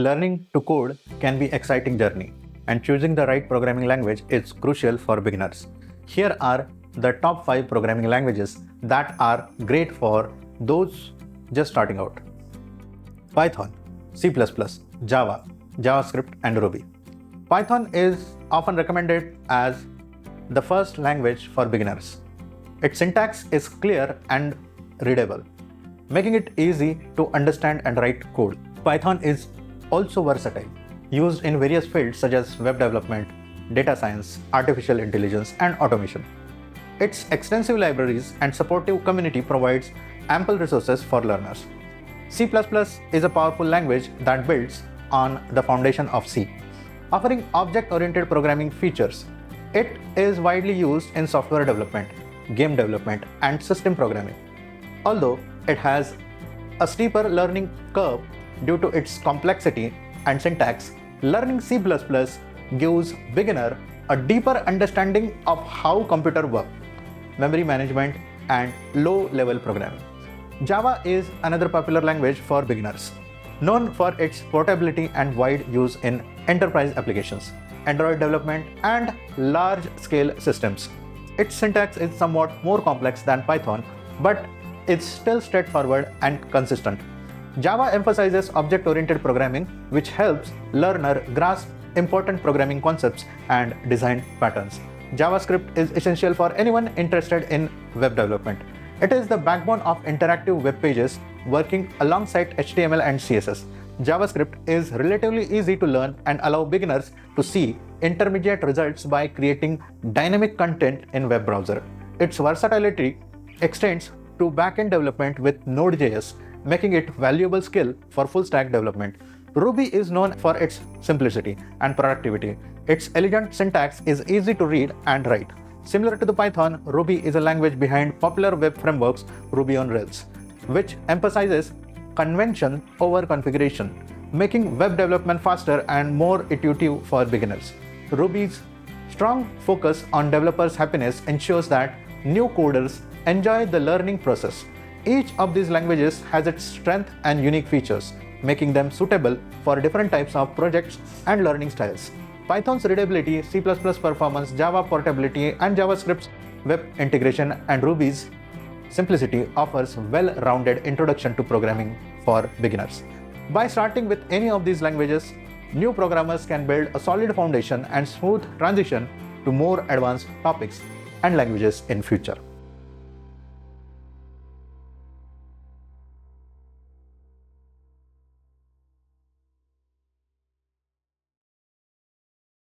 Learning to code can be an exciting journey, and choosing the right programming language is crucial for beginners. Here are the top 5 programming languages that are great for those just starting out. Python, C++, Java, JavaScript, and Ruby. Python is often recommended as the first language for beginners. Its syntax is clear and readable, making it easy to understand and write code. Python is also versatile, used in various fields such as web development, data science, artificial intelligence, and automation. Its extensive libraries and supportive community provides ample resources for learners. C++ is a powerful language that builds on the foundation of C, offering object-oriented programming features. It is widely used in software development, game development, and system programming. Although it has a steeper learning curve due to its complexity and syntax, learning C++ gives beginner a deeper understanding of how computers work, memory management, and low-level programming. Java is another popular language for beginners, known for its portability and wide use in enterprise applications, Android development, and large-scale systems. Its syntax is somewhat more complex than Python, but it's still straightforward and consistent. Java emphasizes object-oriented programming, which helps learners grasp important programming concepts and design patterns. JavaScript is essential for anyone interested in web development. It is the backbone of interactive web pages, working alongside HTML and CSS. JavaScript is relatively easy to learn and allow beginners to see intermediate results by creating dynamic content in web browser. Its versatility extends to backend development with Node.js, making it a valuable skill for full-stack development. Ruby is known for its simplicity and productivity. Its elegant syntax is easy to read and write. Similar to the Python, Ruby is a language behind popular web frameworks Ruby on Rails, which emphasizes convention over configuration, making web development faster and more intuitive for beginners. Ruby's strong focus on developers' happiness ensures that new coders enjoy the learning process. Each of these languages has its strength and unique features, making them suitable for different types of projects and learning styles. Python's readability, C++ performance, Java portability, and JavaScript's web integration, and Ruby's simplicity offers well-rounded introduction to programming for beginners. By starting with any of these languages, new programmers can build a solid foundation and smooth transition to more advanced topics and languages in future.